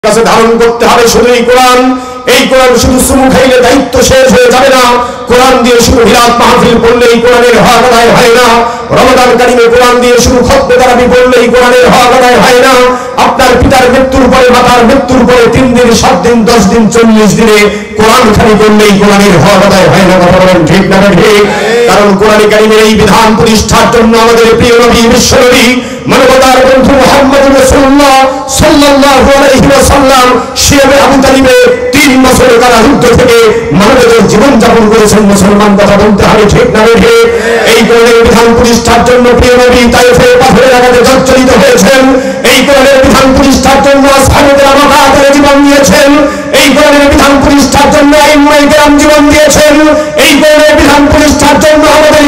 কাছে ধারণ করতে হবে শুধু এই কোরআন। এই কোরআন শুধু চুমু খাইলে দায়িত্ব শেষ হয়ে যাবে না। কোরআন দিয়ে শুধু মিলাদ মাহফিল পড়লে এই কোরআনের হক আদায় হয় না। রমাদান কারিমে কোরআন দিয়ে শুধু খতমে তারাবি পড়লে এই কোরআনের হক আদায় হয় না। আপনার পিতার মৃত্যুর পরে, মাতার মৃত্যুর পরে 3 দিন, 7 দিন, 10 দিন, 40 দিনে কোরআন খালি পড়লে এই কোরআনের হক আদায় হয় না। কথা বলেন ঠিক না ঠিক? কারণ কোরআন কারিমের এই বিধান প্রতিষ্ঠার জন্য আমাদের প্রিয় নবী, বিশ্বনবী, মানবতার বন্ধু মুহাম্মদ রাসূলুল্লাহ সাল্লাল্লাহু আলাইহি ওয়াসাল্লাম শিয়াবে আবু তালিবে 3 বছরের কারারুদ্ধ থেকে মানবতার জীবন যাপন করেছেন। মুসলমান কথা বলতে হবে ঠিক না ঠিক? এই কোরআনের বিধান প্রতিষ্ঠার জন্য প্রিয় নবী তায়েফের পাথরের আঘাতে জর্জরিত হয়েছেন। এই কোরআনের বিধান প্রতিষ্ঠার জন্য আসহাবে কেরাম আকাতারে জীবন দিয়েছেন। এই কোরআনের বিধান প্রতিষ্ঠার জন্য আইম্মায়ে কেরাম জীবন দিয়েছেন। এই কোরআনের বিধান প্রতিষ্ঠার জন্য আমাদের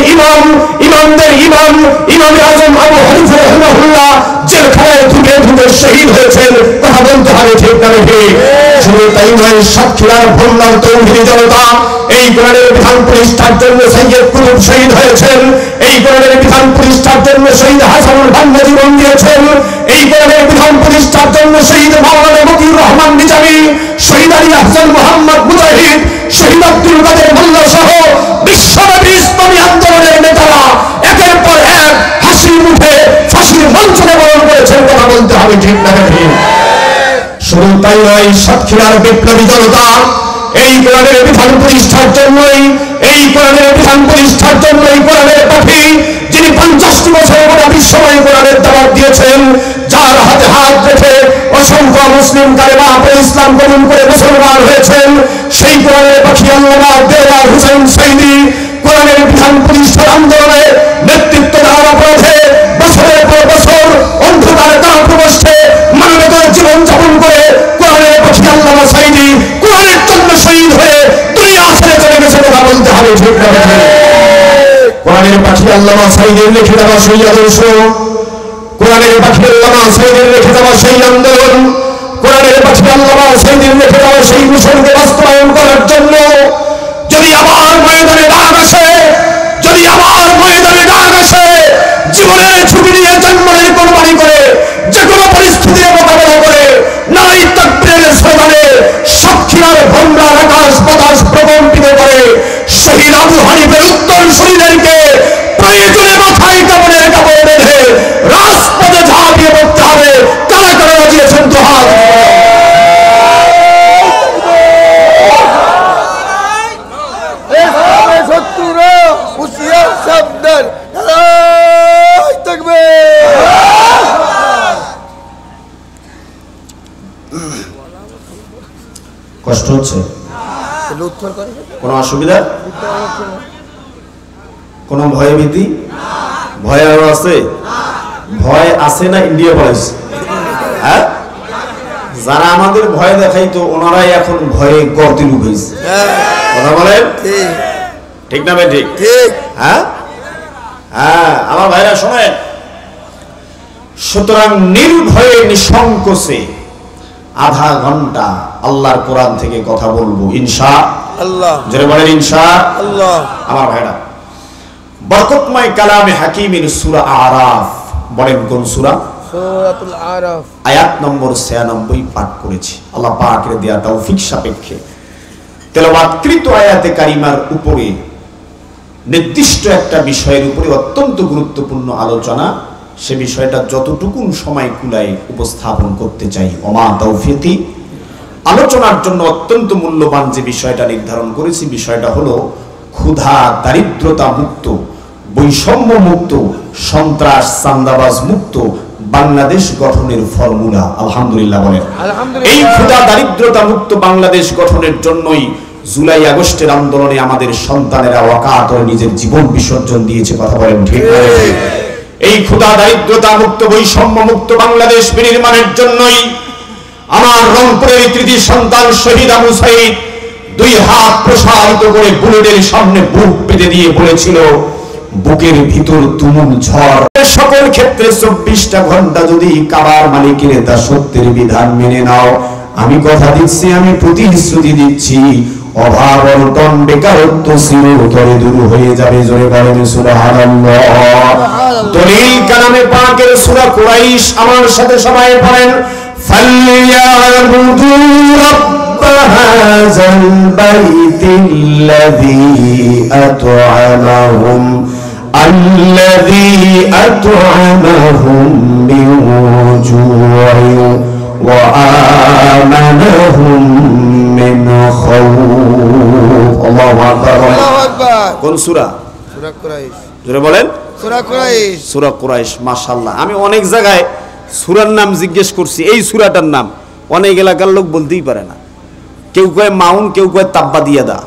ইমামদের ইমাম আযম আবু হানিফা রাহিমাহুল্লাহ জেলখানায় ঢুকে শহীদ হয়েছেন। কথা বলতে হবে ঠিক না ঠিক? শুধু তাই নয়, সাতক্ষীরার ভোলার তৌহিদি জনতা এই কোরআনের বিধান প্রতিষ্ঠার জন্য সৈয়দ কুতুব শহীদ হয়েছেন। এই কোরআনের বিধান প্রতিষ্ঠার জন্য শহীদ হাসানুল বান্না জীবন দিয়েছেন। এই কোরআনের বিধান প্রতিষ্ঠার জন্য শহীদ মাওলানা মতিউর রহমান নিজামী, শহীদ আলী আহসান মোহাম্মদ মুজাহিদ, শহীদ আব্দুল কাদের মোল্লা সহ বিশ্বব্যাপী ইসলামী আন্দোলনের নেতারা একের পর এক হাসি মুখে ফাঁসির মঞ্চে বরণ করেছেন। কথা বলতে হবে ঠিক না ঠিক? শুধু তাই নয়, সাতক্ষীরার বিপ্লবী জনতা এই কোরআনের বিধান প্রতিষ্ঠার জন্যই, এই কোরআনের বিধান প্রতিষ্ঠার জন্যই কোরআনের পাখি যিনি 50টি বছর গোটা বিশ্বময় কোরআনের দাওয়াত দিয়েছেন, যার হাতে হাত রেখে অসংখ্য মুসলিম কালেমা পড়ে ইসলাম কবুল করে মুসলমান হয়েছেন, সেই কোরআনের পাখি আল্লামা দেওয়ার হুসাইন সাইদি কোরআনের বিধান প্রতিষ্ঠার আন্দোলনে নেতৃত্ব দেওয়ার অপরাধে বছরের পর বছর অন্ধকারে কারাপ্রকোষ্ঠে মানবতার জীবন যাপন করে কোরআনের পাখি আল্লামা সাইদি কোরআনের জন্য শহীদ হয়ে দুনিয়া ছেড়ে চলে গেছে। কথা বলতে হবে ঠিক না ঠিক? কোরআনের পাখি আল্লামা সাইদির লিখে দেওয়া সেই আদর্শ, কোরআনের পাখি আল্লামা সাইদির লিখে দেওয়া সেই আন্দোলন, কোরআনের পাখি আল্লামা সাইদির লিখে দেওয়া সেই মিশনকে বাস্তবায়ন করার জন্য যদি আবার ময়দানে ডাক আসে, যদি আবার ময়দানে ডাক আসে, জীবনের ঝুঁকি নিয়ে জন্মের কোরবানি করে যে কোনো পরিস্থিতির মোকাবেলা করে নারী তাকবীরের স্লোগানে সাতক্ষীরার ভোলার আকাশ বাতাস প্রকম্পিত করে শহীদ আবু হানিফের উত্তরসূরিদেরকে প্রয়োজনে মাথায় কাপড়ের কাপড় বেঁধে রাজপথে ঝাঁপিয়ে পড়তে হবে। কারা কারা রাজিয়েছেন তো হাত? কষ্ট হচ্ছে? কোন অসুবিধা? কোন ভয় ভীতি? ভয় আরো আছে? ভয় আছে না ইন্ডিয়া পলিস? হ্যাঁ, যারা আমাদের ভয় দেখাইতো ওনারাই এখন ভয়ে গর্তে লুকাইছে। কথা বলেন ঠিক না ভাই? ঠিক ঠিক। হ্যাঁ হ্যাঁ আমার ভাইরা শোনেন, সুতরাং নির্ভয়ে নিঃসংকোচে আধা ঘন্টা আল্লাহর কোরআন থেকে কথা বলবো ইনশাআল্লাহ। যারা বলেন ইনশাআল্লাহ। আমার ভাইরা, বরকতময় কালামে হাকিমের সূরা আরাফ, বলেন কোন সূরা? সূরাতুল আরাফ, আয়াত নম্বর 96 পাঠ করেছি। আল্লাহ পাকের দেয়া তৌফিক সাপেক্ষে তেলাওয়াতকৃত আয়াতে কারিমার উপরে নির্দিষ্ট একটা বিষয়ের উপরে অত্যন্ত গুরুত্বপূর্ণ আলোচনা, সে বিষয়টা যতটুকু সময় কুলায় উপস্থাপন করতে চাই। ওমা তৌফিকি, আলোচনার জন্য অত্যন্ত মূল্যবান যে বিষয়টা নির্ধারণ করেছি, বিষয়টা হলো ক্ষুধা দারিদ্রতা মুক্ত, বৈষম্য মুক্ত, সন্ত্রাস চাঁদাবাজ মুক্ত বাংলাদেশ গঠনের ফর্মুলা। আলহামদুলিল্লাহ বলেন। এই ক্ষুধা দারিদ্রতা মুক্ত বাংলাদেশ গঠনের জন্যই জুলাই আগস্টের আন্দোলনে আমাদের সন্তানেরা অকাতরে নিজের জীবন বিসর্জন দিয়েছে। কথা বলেন ঠিক না? এই ক্ষুধা দারিদ্রতা মুক্ত বৈষম্য মুক্ত বাংলাদেশ বিনির্মাণের জন্যই আমার রংপুরের কৃতি সন্তান শহীদ আবু সাইদ 2 হাত প্রসারিত করে বুলেটের সামনে বুক পেতে দিয়ে বলেছিল, বুকের ভিতর তুমুল ঝড়, সকল ক্ষেত্রে 24টা ঘন্টা যদি কাবার মালিকের দাসত্বের বিধান মেনে নাও, আমি কথা দিচ্ছি, আমি প্রতিশ্রুতি দিচ্ছি, অভাব অনটন বেকারত্ব চিরতরে দূর হয়ে যাবে। জোরে বলেন সুবহানাল্লাহ। দলিল কালামে পাকের সূরা কুরাইশ আমার সাথে সবাই পড়েন। ফালইয়াবুদু রাব্ব হাযাল বাইতিল্লাযী আত'আমাহুম মিন জু'ইন ওয়া আমানাহুম মিন খাউফ। আল্লাহু আকবার। আল্লাহু আকবার। কোন সূরা? সূরা কুরাইশ। জোরে বলেন। সূরা কুরাইশ। সূরা কুরাইশ। মাশাআল্লাহ। আমি অনেক জায়গায় সূরার নাম জিজ্ঞেস করছি, এই সূরাটার নাম অনেক এলাকার লোক বলতেই পারে না। কেউ কয় মাউন, কেউ কয় তাব্বা দিয়া দা।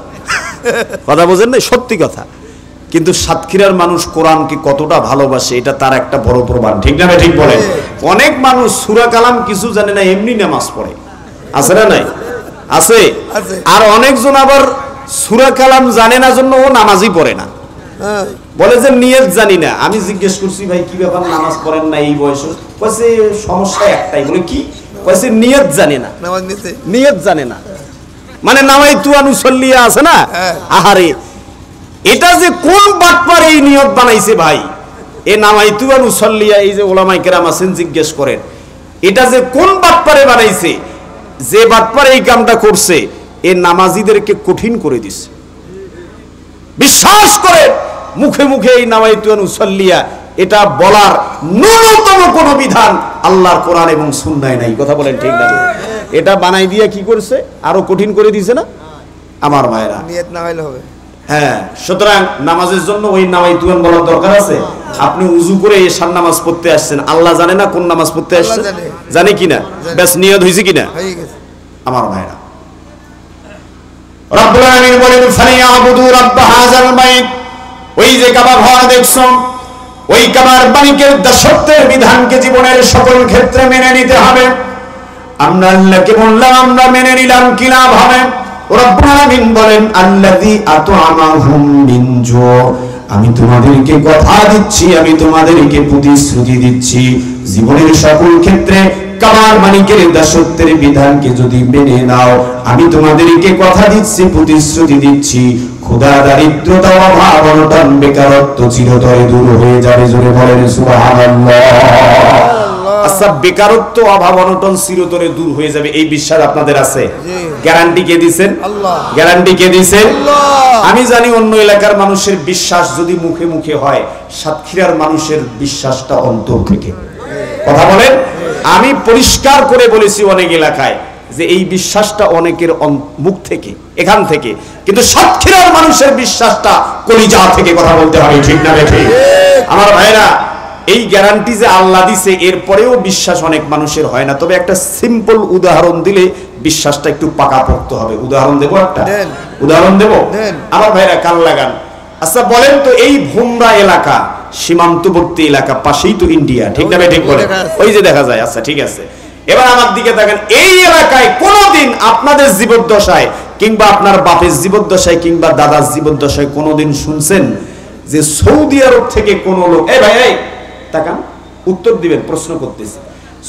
কথা বোঝেন না? সত্যি কথা। কিন্তু সাতক্ষীরার মানুষ কোরআনকে কতটা ভালোবাসে এটা তার একটা বড় প্রমাণ। ঠিক না? ঠিক বলেন। অনেক মানুষ সূরা কালাম কিছু জানে না, এমনি নামাজ পড়ে। আছে না নাই? আছে। আর অনেকজন আবার সূরা কালাম জানে না জন্য ও নামাজই পড়ে না। বলে যে নিয়ত জানি না। আমি জিজ্ঞেস করছি, ভাই কি ব্যাপার, নামাজ পড়েন না এই বয়সে? কইছে সমস্যা একটাই। বলে কি? কইছে নিয়ত জানে না। নিয়ত জানে না মানে নামাইতু আনুসাল্লিয়া আছে না, আহারে এটা যে কোন বাটপার এই নিয়ত বানাইছে ভাই, এ নামাইতু আনুসাল্লিয়া, এই যে ওলামায়ে কেরাম আছেন জিজ্ঞেস করেন এটা যে কোন বাটপারে বানাইছে। যে বাটপার এই কামটা করছে এ নামাজীদেরকে কঠিন করে দিছে। বিশ্বাস করে মুখে মুখে এই নামাইতু আনুসাল্লিয়া এটা বলার ন্যূনতম কোন বিধান আল্লাহর কোরআন এবং সুন্নায় নাই। কথা বলেন ঠিক না? এটা বানাই দিয়া কি করছে, আরো কঠিন করে দিছে না আমার ভাইরা? নিয়ত না হইলে হবে। হ্যাঁ, সুতরাং নামাজের জন্য ওই নামাইতু বলার দরকার আছে? আপনি উযু করে এশার নামাজ পড়তে আসছেন, আল্লাহ জানে না কোন নামাজ পড়তে আসছেন? জানে কিনা? ব্যাস নিয়ত হইছে কিনা আমার ভাইরা? রব্বুল আলামিন বলেন ফালিয়াবুদু রাব্ব হাযাল বাইত। ওই যে কাবা ঘর দেখছো, ওই কাবার মালিকের দাসত্বের বিধানকে জীবনের সকল ক্ষেত্রে মেনে নিতে হবে। আমরা আল্লাহকে বললাম, আমরা মেনে নিলাম, কি লাভ হবে? রব্বুল আলামিন বলেন আল্লাযী আত'আমাহুম মিন জু'। আমি তোমাদেরকে কথা দিচ্ছি, আমি তোমাদেরকে প্রতিশ্রুতি দিচ্ছি, জীবনের সকল ক্ষেত্রে কাবার মালিকের দাসত্বের বিধানকে যদি মেনে নাও, আমি তোমাদেরকে কথা দিচ্ছি, প্রতিশ্রুতি দিচ্ছি, ক্ষুধা, দারিদ্রতা, অভাব, অনটন, বেকারত্ব চিরতরে দূর হয়ে যাবে। জোরে বলেন সুবহানাল্লাহ। আচ্ছা, বেকারত্ব, অভাব, অনটন চিরতরে দূর হয়ে যাবে এই বিশ্বাস আপনাদের আছে? গ্যারান্টি কে দিবেন? আল্লাহ। গ্যারান্টি কে দিবেন? আল্লাহ। আমি জানি অন্য এলাকার মানুষের বিশ্বাস যদি মুখে মুখে হয়, সাতক্ষীরার মানুষের বিশ্বাসটা অন্তর থেকে। কথা বলেন। আমি পরিষ্কার করে বলেছি অনেক এলাকায় যে এই বিশ্বাসটা অনেকের মুখ থেকে, এখান থেকে, কিন্তু সাতক্ষীরার মানুষের বিশ্বাসটা কলিজা থেকে। কথা বলতে হবে ঠিক না ঠিক? আমার ভাইরা, এই গ্যারান্টি যে আল্লাহ দিছে, এরপরেও বিশ্বাস অনেক মানুষের হয় না। তবে একটা সিম্পল উদাহরণ দিলে বিশ্বাসটা একটু পাকাপোক্ত হবে। উদাহরণ দেব, একটা উদাহরণ দেব আমার ভাইরা, কান লাগান। আচ্ছা বলেন তো, এই ভুমরা এলাকা সীমান্তবর্তী এলাকা, পাশেই তো ইন্ডিয়া, ঠিক না ঠিক বলে? ওই যে দেখা যায়। আচ্ছা ঠিক আছে, এবার আমার দিকে দেখেন। এই এলাকায় কোনোদিন আপনাদের জীবদ্দশায় কিংবা আপনার বাপের জীবদ্দশায় কিংবা দাদার জীবদ্দশায় কোনোদিন শুনছেন যে সৌদি আরব থেকে কোন লোক, এই ভাই এই তাকান, উত্তর দিবেন, প্রশ্ন করতেছি,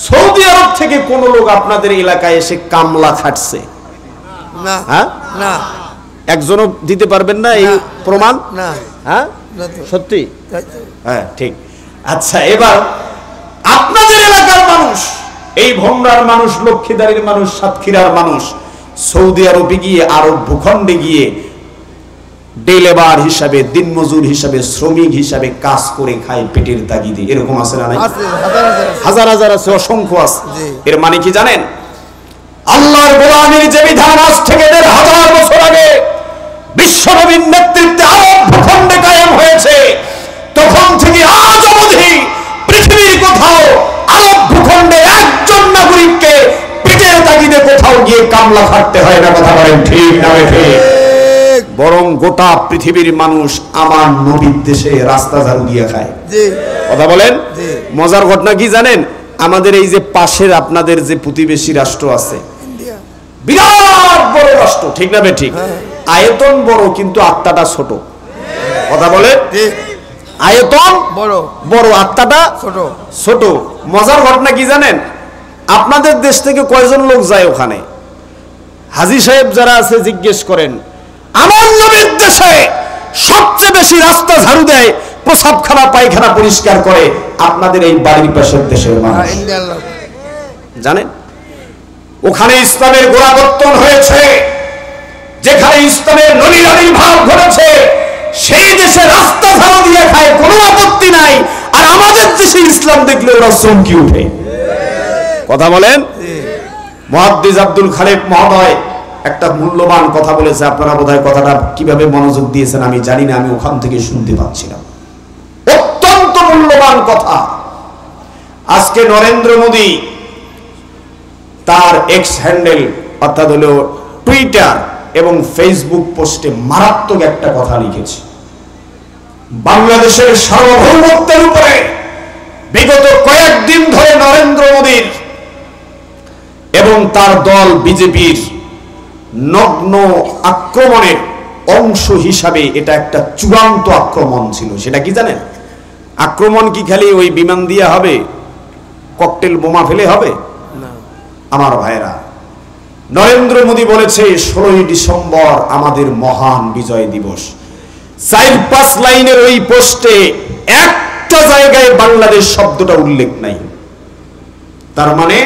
সৌদি আরব থেকে কোন লোক আপনাদের এলাকায় এসে কামলা খাটছে? না। হ্যাঁ না, একজনও দিতে পারবেন না এই প্রমাণ? না। হ্যাঁ সত্যি? হ্যাঁ ঠিক। আচ্ছা, এবার আপনাদের এলাকার মানুষ, এই ভোমরার মানুষ, লক্ষ্মীদারির মানুষ, সাতক্ষীরার মানুষ সৌদি আরবে গিয়ে, আরব ভূখণ্ডে গিয়ে ডে লেবার হিসাবে, দিনমজুর হিসাবে, শ্রমিক হিসাবে কাজ করে খায় পেটের তাগিদে। এরকম আছে না নাই? হাজার হাজার আছে, অসংখ্য আছে। এর মানে কি জানেন? আল্লাহর গোলামীর যে বিধান আজ থেকে ১৫০০ বছর আগে বিশ্বনবীর নেতৃত্বে আরব ভূখণ্ডে কায়েম হয়েছে, তখন থেকে আজ অবধি পৃথিবীর কোথাও আরব ভূখণ্ডে একজন নাগরিককে পেটের তাগিদে কোথাও গিয়ে কামলা খাটতে হয় না। কথা বলেন ঠিক না ঠিক? বরং গোটা পৃথিবীর মানুষ আমার নবীর দেশে রাস্তা ঝাড়ু দিয়ে খায়। কথা বলেন। মজার ঘটনা কি জানেন? আমাদের এই যে পাশের আপনাদের যে প্রতিবেশী রাষ্ট্র আছে, বিরাট বড় রাষ্ট্র, ঠিক না ঠিক? আয়তন বড় কিন্তু আত্মাটা ছোট। কথা বলে, আয়তন বড় বড়, আত্মাটা ছোট ছোট। মজার ঘটনা কি জানেন? আপনাদের দেশ থেকে কয়জন লোক যায় ওখানে? হাজী সাহেব যারা আছে জিজ্ঞেস করেন, আমার নবীর দেশে সবচেয়ে বেশি রাস্তা ঝাড়ু দেয়, প্রসাবখানা পায়খানা পরিষ্কার করে আপনাদের এই বাড়ির পাশের দেশের মানুষ। জানেন? ওখানে ইসলামের গোড়াপত্তন হয়েছে, যেখানে ইসলামের নলিরানির ভাব ঘটেছে, সেই দেশে রাস্তা ঝাড়ু দিয়ে খায়, কোনো আপত্তি নাই। আর আমাদের দেশে ইসলাম দেখলে ওরা চমকি উঠে। কথা বলেন। মুহাদ্দিস আব্দুল খালেক মহোদয় একটা মূল্যবান কথা বলেছে, আপনারা বোধহয় কথাটা কিভাবে মনোযোগ দিয়েছেন আমি জানি না, আমি ওখান থেকে শুনতে পাচ্ছিলাম। অত্যন্ত মূল্যবান কথা। আজকে নরেন্দ্র মোদী তার এক্স হ্যান্ডেল অর্থাৎ হলো টুইটার এবং ফেসবুক পোস্টে মারাত্মক একটা কথা লিখেছে। বাংলাদেশের সার্বভৌমত্বের উপরে বিগত কয়েকদিন ধরে নরেন্দ্র মোদীর এবং তার দল বিজেপির নগ্ন আক্রমণের অংশ হিসাবে এটা একটা চূড়ান্ত আক্রমণ ছিল। সেটা কি জানেন? আক্রমণ কি খালি ওই বিমান দিয়ে হবে, ককটেল বোমা ফেলে হবে? আমার ভাইরা, নরেন্দ্র মোদী বলেছে 16ই ডিসেম্বর আমাদের মহান বিজয় দিবস। 4-5 লাইনের ওই পোস্টে একটা জায়গায় বাংলাদেশ শব্দটা উল্লেখ নাই। তার মানে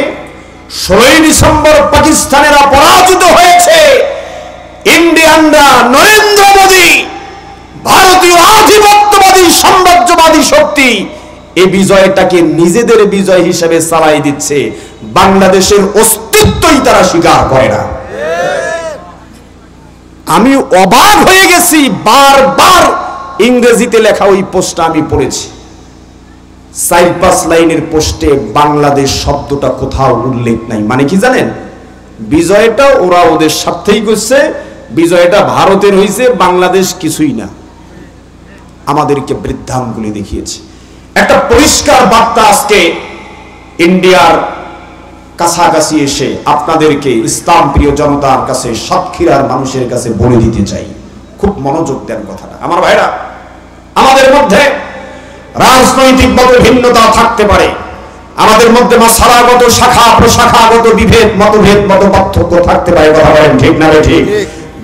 16ই ডিসেম্বর পাকিস্তানেরা পরাজিত হয়েছে, ইন্ডিয়ানরা, নরেন্দ্র মোদী, ভারতীয় আধিপত্যবাদী সাম্রাজ্যবাদী শক্তি এই বিজয়টাকে নিজেদের বিজয় হিসেবে চালাই দিচ্ছে। বাংলাদেশের অস্তিত্বই তারা স্বীকার করে না। আমি অবাক হয়ে গেছি, বারবার ইংরেজিতে লেখা ওই পোস্টটা আমি পড়েছি। 4-5 লাইনের পোস্টে বাংলাদেশ শব্দটা কোথাও উল্লেখ নাই। মানে কি জানেন? বিজয়টা ওরা ওদের স্বার্থেই করছে, বিজয়টা ভারতের হয়েছে, বাংলাদেশ কিছুই না। আমাদেরকে বৃদ্ধাঙ্গুলি দেখিয়েছে। একটা পরিষ্কার বার্তা আজকে ইন্ডিয়ার কাছাকাছি এসে আপনাদেরকে, ইসলাম প্রিয় জনতার কাছে, সাতক্ষীরার মানুষের কাছে বলে দিতে চাই। খুব মনোযোগ দেন কথাটা। আমার ভাইরা, আমাদের মধ্যে রাজনৈতিক ভিন্নতা থাকতে পারে, আমাদের মধ্যে মাসালাগত, শাখা প্রশাখাগত বিভেদ, মতভেদ, মত পার্থক্য থাকতে পারে। কথা বলেন ঠিক না ঠিক?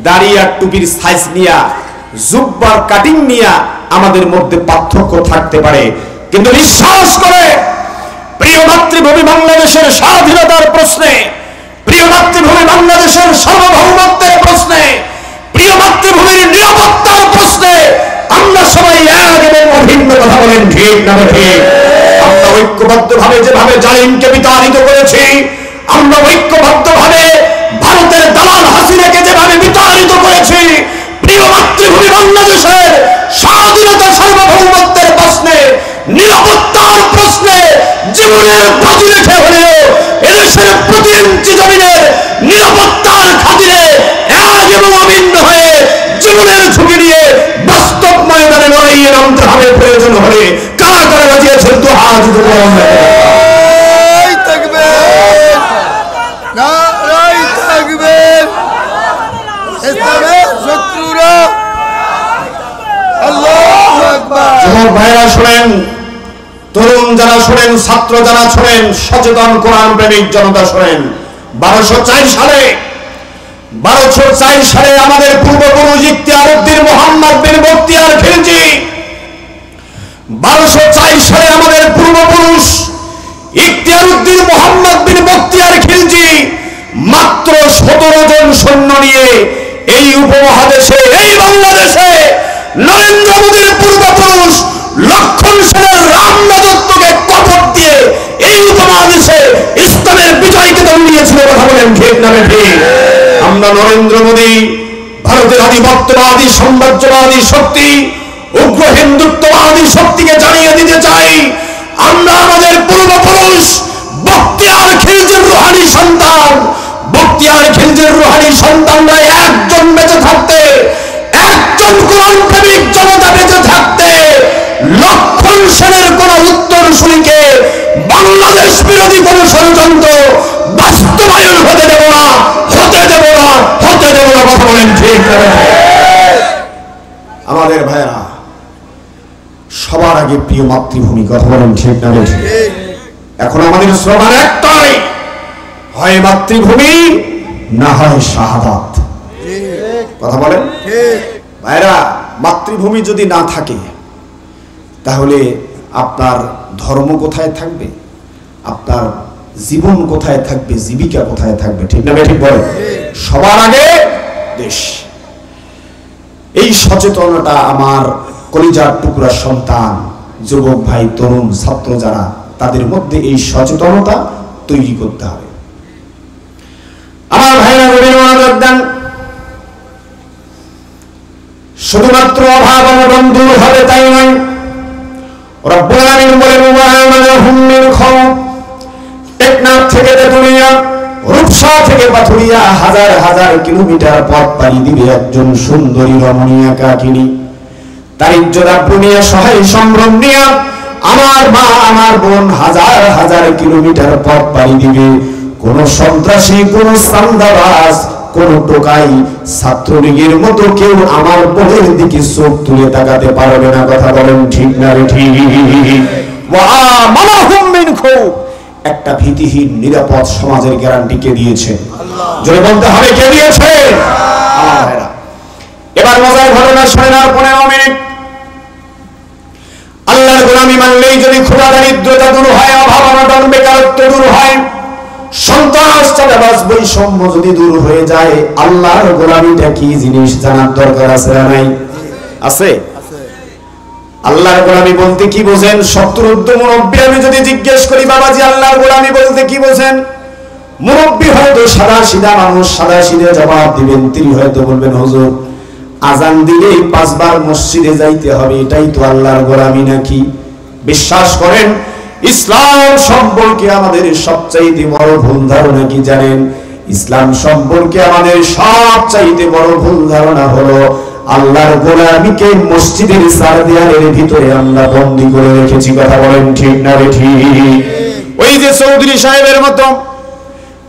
দাড়ি আর টুপির সাইজ নিয়া, জুব্বার কাটিং নিয়া আমাদের মধ্যে পার্থক্য থাকতে পারে, কিন্তু বিশ্বাস করে প্রিয় মাতৃভূমি বাংলাদেশের স্বাধীনতার প্রশ্নে, প্রিয় মাতৃভূমি বাংলাদেশের সার্বভৌমত্বের প্রশ্নে, প্রিয় মাতৃভূমির নিরাপত্তার প্রশ্নে আমরা সবাই এক এবং অভিন্ন। কথা বলেন ঠিক না ঠিক? আমরা ঐক্যবদ্ধভাবে যেভাবে জালিমকে বিতাড়িত করেছি, আমরা ঐক্যবদ্ধভাবে ভারতের দালাল হাসিনাকে যেভাবে বিতাড়িত করেছি, প্রিয় মাতৃভূমি বাংলাদেশের স্বাধীনতা সার্বভৌমত্বের প্রশ্নে, নিরাপত্তার প্রশ্নে জীবনের বাজি রেখে হলেও এদেশের প্রতি ইঞ্চি জমিনের নিরাপত্তার খাতিরে এক এবং অভিন্ন হয়ে জীবনের ঝুঁকি নিয়ে বাস্তব ময়দানে লড়াইয়ে নামতে হবে। প্রয়োজন হলে কারা কারা রাজি আছেন তো হাত তুলুন। ভাইরা শোনেন, তরুণ যারা শোনেন, ছাত্র যারা শোনেন, সচেতন কোরআন প্রেমিক জনতা শোনেন। 1204 সালে আমাদের পূর্বপুরুষ ইখতিয়ারউদ্দিন মোহাম্মদ বিন বখতিয়ার খিলজি, 1204 সালে আমাদের পূর্বপুরুষ ইখতিয়ারউদ্দিন মোহাম্মদ বিন বখতিয়ার খিলজি মাত্র 17 জন সৈন্য নিয়ে এই উপমহাদেশে, এই বাংলাদেশে নরেন্দ্র মোদীর পূর্বপুরুষ লক্ষণ সেনের রাম রাজত্বকে কবর দিয়ে এই উপমহাদেশে ইসলামের বিজয়কে দৌড়িয়েছিল। কথা বলেন ঠিক না ঠিক? আমরা নরেন্দ্র মোদী, ভারতের আধিপত্যবাদী সাম্রাজ্যবাদী শক্তি, উগ্র হিন্দুত্ববাদী শক্তিকে জানিয়ে দিতে চাই, আমরা আমাদের পূর্বপুরুষ বখতিয়ার খিলজির রুহানি সন্তান, বখতিয়ার খিলজির রুহানি সন্তানরা একজন বেঁচে থাকতে, একজন কোরআন প্রেমিক জনতা বেঁচে থাকতে লক্ষণ সেনের কোন উত্তরসূরিকে বাংলাদেশ বিরোধী কোন ষড়যন্ত্র বাস্তবায়ন হতে দেব না, হতে দেব না, হতে দেব না। কথা বলেন ঠিক? আমাদের ভাইরা, সবার আগে প্রিয় মাতৃভূমি। কথা বলেন ঠিক না ঠিক? এখন আমাদের স্লোগান একটাই, হয় মাতৃভূমি না হয় শাহাদাত। কথা বলেন ভাইরা, মাতৃভূমি যদি না থাকে তাহলে আপনার ধর্ম কোথায় থাকবে, আপনার জীবন কোথায় থাকবে, জীবিকা কোথায় থাকবে, ঠিক না ঠিক বলে? সবার আগে দেশ। এই সচেতনতা আমার কলিজার টুকরা সন্তান, যুবক ভাই, তরুণ ছাত্র যারা, তাদের মধ্যে এই সচেতনতা তৈরি করতে হবে। আমার ভাইরা গভীর মনোযোগ দেন। শুধুমাত্র অভাব অনটন দূর হবে তাই নয়, রব্বুল আলামিন বলেন ওয়া আমানাহুম মিন খাওফ। টেকনাফ থেকে তেতুলিয়া, রূপসা থেকে পাথুরিয়া হাজার হাজার কিলোমিটার পথ পাড়ি দিবে একজন সুন্দরী রমণীয়া কাকিনী। তার ইজ্জত আব্রুনিয়া সহায় সম্ভ্রম নিয়া আমার মা আমার বোন হাজার হাজার কিলোমিটার পথ পাড়ি দিবে। কোন সন্ত্রাসী, কোন চাঁদাবাজ, কোন টোকাই, ছাত্রলীগের মতো কেউ আমার বোনের দিকে চোখ তুলে তাকাতে পারবে না। কথা বলেন ঠিক না রে ঠিক? ওয়া আমানাহুম মিন খাওফ। একটা ভীতিহীন নিরাপদ সমাজের গ্যারান্টি কে দিয়েছে? জোরে বলতে হবে, কে দিয়েছে? আমার ভাইরা, এবার মজার ঘটনা শুনে নাও। 15 মিনিট। আল্লাহর গোলামি মানলেই যদি ক্ষুধা দারিদ্রতা দূর হয়, অভাব অনটন বেকারত্ব দূর হয়, সন্ত্রাস চাঁদাবাজ বৈষম্য যদি দূর হয়ে যায়, আল্লাহর গোলামিটা কি জিনিস জানার দরকার আছে না নাই? আছে। আল্লাহর গোলামি বলতে কি বোঝেন? 70 মুরব্বী আমি যদি জিজ্ঞেস করি, বাবাজি আল্লাহর গোলামি বলতে কি বোঝেন? মুরব্বী হয়তো সাদা সিধা মানুষ, সাদা সিধা জবাব দিবেন। তিনি হয়তো বলবেন, হুজুর আজান দিলেই 5 বার মসজিদে যাইতে হবে, এটাই তো আল্লাহর গোলামি নাকি? বিশ্বাস করেন, ইসলাম সম্পর্কে আমাদের সবচাইতে বড় ভুল ধারণা কি জানেন? ইসলাম সম্পর্কে আমাদের সবচাইতে বড় ভুল ধারণা হলো আল্লাহর গোলামিকে মসজিদের চার দেয়ালের ভিতরে আমরা বন্দী করে রেখেছি। কথা বলেন ঠিক না রে ঠিক? ওই যে চৌধুরী সাহেবের মতো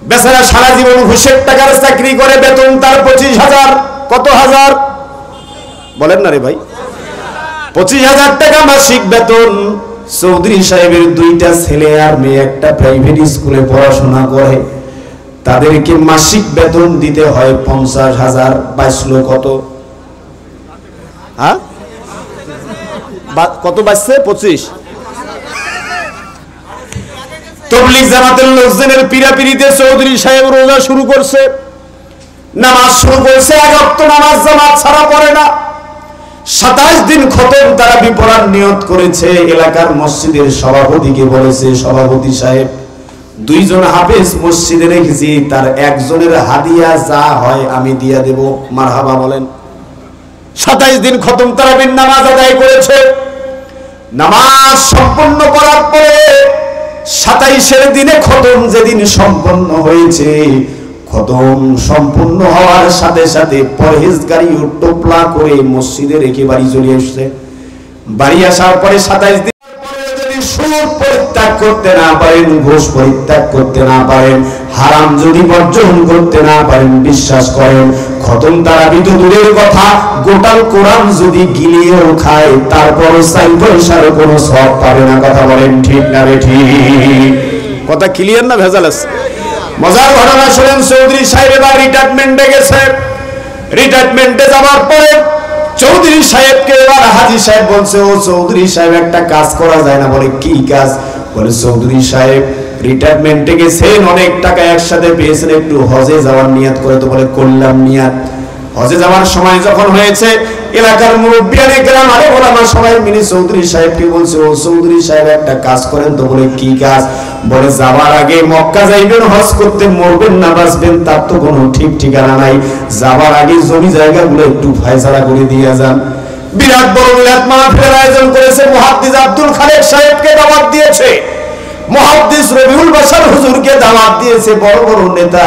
বেচারা সারা জীবন ঘুষের টাকার চাকরি করে, বেতন তার 25,000। কত হাজার বলেন না রে ভাই? 25,000 টাকা মাসিক বেতন। চৌধুরী সাহেবের 2টা ছেলে আর মেয়ে একটা প্রাইভেট স্কুলে পড়াশোনা করে, তাদেরকে মাসিক বেতন দিতে হয় 50,000। বাঁচলো কত? হ্যাঁ, কত বাঁচছে? 25। তবলিগ জামাতের লোকজনের পিরাপিরিতে চৌধুরী সাহেব রোজা শুরু করছে, নামাজ শুরু করছে, 1 ওয়াক্ত নামাজ জামাত ছাড়া পড়ে না। 27 দিন খতম তারাবি পড়ার নিয়ত করেছে। এলাকার মসজিদের সভাপতিকে বলেছে, সভাপতি সাহেব 2 জন হাফেজ মসজিদে রেখেছি, তার একজনের হাদিয়া যা হয় আমি দিয়া দেব। মারহাবা বলেন। 27 দিন খতম তারাবির নামাজ আদায় করেছে। নামাজ সম্পন্ন করার পরে 27 দিনে খতম যেদিন সম্পন্ন হয়েছে, খতম সম্পূর্ণ হওয়ার সাথে সাথে পরহেজগারি ও টোপলা করে মসজিদে রেখে বাড়ি চলে আসছে। বাড়ি আসার পরে 27 দিন যদি সুদ পরিত্যাগ করতে না পারেন, ঘুষ পরিত্যাগ করতে না পারেন, হারাম যদি বর্জন করতে না পারেন, বিশ্বাস করেন খতম তারাবি তো দূরের কথা, গোটা কোরআন যদি গিলিয়েও খায় তারপর 4 পয়সার কোনো সওয়াব পাবে না। কথা বলেন ঠিক না রে ঠিক? কথা ক্লিয়ার না ভেজাল আছে? মজার ঘটনা শুনেন। চৌধুরী সাহেব এবার রিটায়ারমেন্টে গেছে। রিটায়ারমেন্টে যাওয়ার পরে চৌধুরী সাহেবকে এবার হাজী সাহেব বলছে, ও চৌধুরী সাহেব একটা কাজ করা যায় না? বলে কি কাজ? বলে চৌধুরী সাহেব রিটায়ারমেন্টে গেছেন, অনেক টাকা একসাথে পেয়েছেন, একটু হজে যাওয়ার নিয়ত করে। তো বলে করলাম নিয়ত। হজে যাওয়ার সময় যখন হয়েছে, এলাকার মুরব্বিয়ানে গ্রাম আরে ওলামা সবাই মিলে চৌধুরী সাহেবকে বলছে, ও চৌধুরী সাহেব একটা কাজ করেন তো। বলে কি কাজ? বলে যাওয়ার আগে মক্কা যাইবেন, হজ করতে, মরবেন না বাঁচবেন তার তো কোনো ঠিক ঠিকানা নাই, যাওয়ার আগে জমি জায়গাগুলো একটু ফায়সালা করে দিয়ে যান। বিরাট বড় মিলাদ মাহফিলের আয়োজন করেছে। মুহাদ্দিস আব্দুল খালেক সাহেবকে দাওয়াত দিয়েছে, মুহাদ্দিস রবিউল বাশার হুজুরকে দাওয়াত দিয়েছে, বড় বড় নেতা,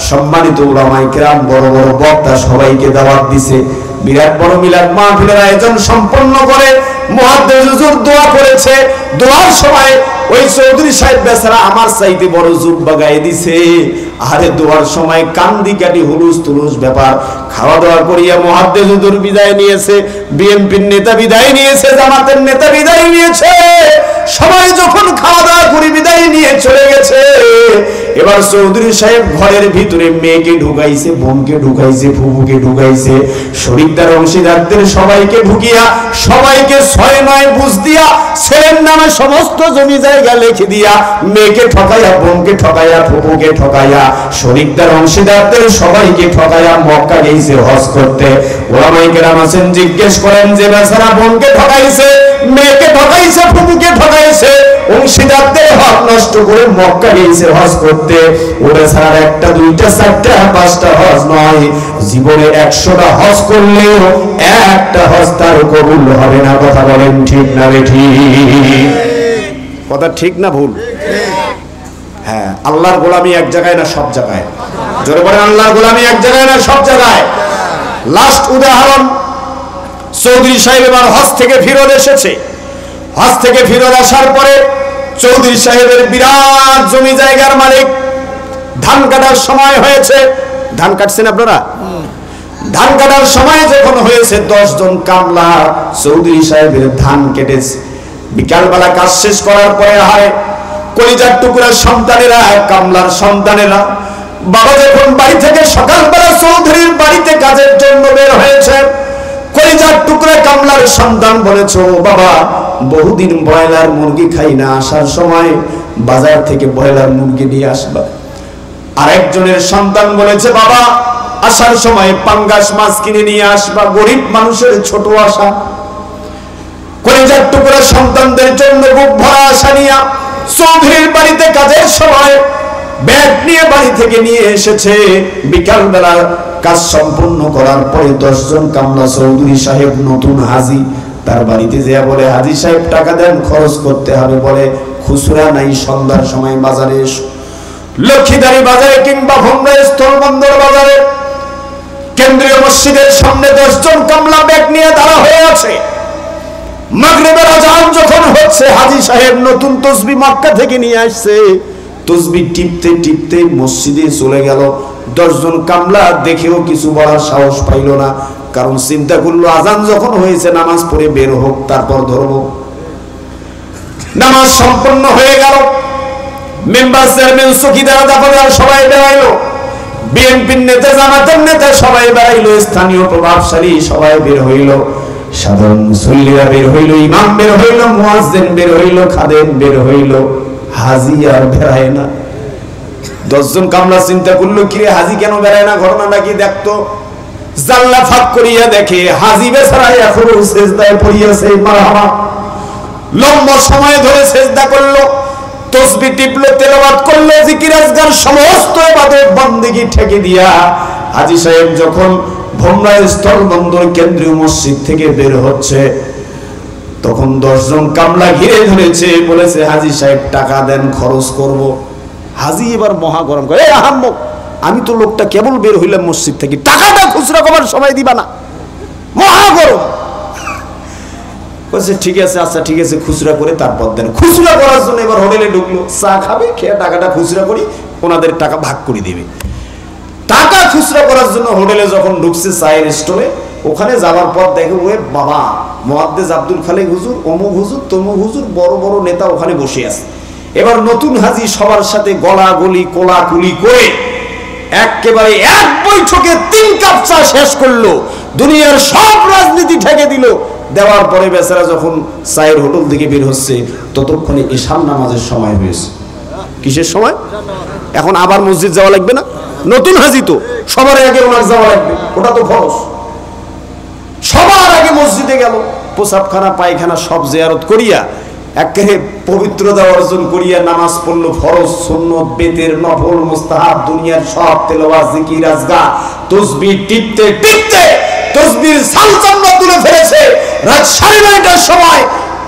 সম্মানিত উলামায়ে কেরাম, বড় বড় বক্তা সবাইকে দাওয়াত দিয়েছে। বিরাট বড় মিলাদ মাহফিলের আয়োজন সম্পন্ন করে মুহাদ্দিস হুজুর দোয়া করেছে। দোয়ার সময় ওই চৌধুরী সাহেব বেচারা আমার চাইতে বড় জুব্বা গায়ে দিছে। আরে দোয়ার সময় কান্দি কাটি হুলুস তুলুস ব্যাপার। খাওয়া দাওয়া করিয়া মুহাদ্দিস হুজুর বিদায় নিয়েছে, বিএনপির নেতা বিদায় নিয়েছে, জামাতের নেতা বিদায় নিয়েছে। সবাই যখন খাওয়া দাওয়া করে বিদায় নিয়ে চলে গেছে, এবার চৌধুরী সাহেব ঘরের ভিতরে মেয়েকে ঢুকাইছে, বোনকে ঢুকাইছে, ফুফুকে ঢুকাইছে, শরীকদার অংশীদারদের সবাইকে ঢুকিয়া সবাইকে 6-9 বুঝ দিয়া ছেলের নামে সমস্ত জমি জায়গা লিখে দিয়া মেয়েকে ঠকাইয়া, বোনকে ঠকাইয়া, ফুফুকে ঠকাইয়া, শরীকদার অংশীদারদের সবাইকে ঠকাইয়া মক্কা গেছে হজ করতে। ওলামায়ে কেরাম আছেন, জিজ্ঞেস করেন যে বেচারা বোনকে ঠকাইছে, মেয়েকে ঠকাইছে, ফুফুকে ঠকাইছে, অংশীদারদের হক নষ্ট করে মক্কা গেছে হজ করতে, ওরা ছাড়া 1টা 2টা 4টা 5টা হজ নয়, জীবনে 100টা হজ করলেও একটা হজ তার কবুল হবে না। কথা বলেন ঠিক না রে ঠিক? কথা ঠিক না ভুল? হ্যাঁ, আল্লাহর গোলামি এক জায়গায় না সব জায়গায়? জোরে বলেন, আল্লাহর গোলামি এক জায়গায় না সব জায়গায়? লাস্ট উদাহরণ, চৌধুরী সাহেব এবার হজ থেকে ফিরত এসেছে। হজ থেকে ফিরত আসার পরে চৌধুরী সাহেবের বিরাট জমি জায়গার মালিক, ধান কাটার সময় হয়েছে। ধান কাটছেন আপনারা? ধান কাটার সময় যখন হয়েছে 10 জন কামলা চৌধুরী সাহেবের ধান কেটেছে। বিকালবেলা কাজ শেষ করার পরে হয় কলিজার টুকরার সন্তানেরা, কামলার সন্তানেরা, বাবা যখন বাড়ি থেকে সকালবেলা চৌধুরীর বাড়িতে কাজের জন্য বের হয়েছে, কলিজার টুকরা কামলার সন্তান বলেছে, ও বাবা, বহুদিন ব্রয়লার মুরগি খাই না, আসার সময় বাজার থেকে ব্রয়লার মুরগি নিয়ে আসবা। আরেকজনের সন্তান বলেছে, বাবা, আসার সময় পাঙ্গাস মাছ কিনে নিয়ে আসবা, গরিব মানুষের ছোট আশা। কলিজার টুকরা সন্তানদের জন্য বুক ভরা আশা নিয়ে চৌধুরীর বাড়িতে কাজের সময় ব্যাগ নিয়ে বাড়ি থেকে নিয়ে এসেছে। বিকালবেলা কাজ সম্পূর্ণ করার পরে 10 জন কামলা চৌধুরী সাহেব নতুন হাজি তার বাড়িতে যেয়া বলে, হাজি সাহেব টাকা দেন, খরচ করতে হবে। বলে, খুচরা নাই, সন্ধ্যার সময় বাজারে এসো। লক্ষ্মীদারি বাজারে কিংবা ভোমরা স্থলবন্দর বাজারে কেন্দ্রীয় মসজিদের সামনে 10 জন কামলা ব্যাগ নিয়ে দাঁড়া হয়ে আছে। মাগরিবের আযান যখন হচ্ছে, হাজি সাহেব নতুন তসবি মক্কা থেকে নিয়ে আসছে, তসবি টিপতে টিপতে মসজিদে চলে গেল। 10 জন কামলা দেখেও কিছু বলার সাহস পাইল না, কারণ চিন্তা করলো আযান যখন হয়েছে নামাজ পড়ে বের হোক, তারপর ধরবো। নামাজ সম্পন্ন হয়ে গেল। মেম্বার, চেয়ারম্যান, চৌকিদার, দফাদার সবাই বেরাইলো, বিএনপির নেতা, জামাতের নেতা সবাই বেরাইলো, স্থানীয় প্রভাবশালী সবাই বের হইল, সাধারণ মুসল্লিরা বের হইল, ইমাম বের হইল, মুয়াজ্জিন বের হইল, খাদেম বের হইল, হাজি আর বেরায় না। 10 জন কামলা চিন্তা করলো, কি রে, হাজি কেন বেরায় না, ঘটনাটা কি দেখতো। জানলা ফাঁক করিয়া দেখে হাজি বেচারা এখনো সেজদায় পড়িয়াছে। মারহাবা। লম্বা সময় ধরে সেজদা করলো, তসবিহ টিপলো, তেলাওয়াত করলো, জিকির আজকার সমস্ত ইবাদত বন্দেগী ঠেকে দিয়া হাজি সাহেব যখন ভোমরা স্থলবন্দর কেন্দ্রীয় মসজিদ থেকে বের হচ্ছে, তখন 10 জন কামলা ঘিরে ধরেছে, বলেছে, হাজি সাহেব টাকা দেন, খরচ করব। হাজি এবার মহা গরম করে, এই আহাম্মক, আমি তো লোকটা কেবল বের হইলাম মসজিদ থেকে, টাকাটা খুচরা করার সময় দিবা না? মহা গরম। বলছে, ঠিক আছে, আচ্ছা ঠিক আছে, খুচরা করে তারপর দেন। খুচরা করার জন্য এবার হোটেলে ঢুকলো, চা খাবে, খেয়ে টাকাটা খুচরা করি, ওনাদের টাকা ভাগ করে দিবে। টাকা খুচরা করার জন্য হোটেলে যখন ঢুকছে চায়ের স্টলে, ওখানে যাওয়ার পর দেখে, ওয়ে বাবা, মুহাদ্দিস আব্দুল খালেক হুজুর, অমুক হুজুর, তমুক হুজুর, বড় বড় নেতা ওখানে বসে আছে। এবার নতুন হাজি সবার সাথে গলাগলি কোলাকুলি করে একেবারে এক বৈঠকে 3 কাপ চা শেষ করলো, দুনিয়ার সব রাজনীতি ঠেকে দিল। দেওয়ার পরে বেচারা যখন চায়ের হোটেল থেকে বের হচ্ছে, ততক্ষণে ঈশান নামাজের সময় হয়েছে। কিসের সময়? এখন আবার মসজিদ যাওয়া লাগবে না? নতুন হাজি তো, সবার আগে ওনার যাওয়া লাগবে, ওটা তো ফরজ। সবার আগে মসজিদে গেল, প্রসাবখানা পায়খানা সব জিয়ারত করিয়া একেবারে পবিত্রতা অর্জন করিয়া নামাজ পড়লো। ফরজ, সুন্নত, বেতের, নফল, মুস্তাহাব, দুনিয়ার সব তেলাওয়াত, জিকির, আজকার, তাসবিহ টিপতে টিপতে তাসবিহর সালচামড়া তুলে ফেলেছে। রাত 9:30টার সময়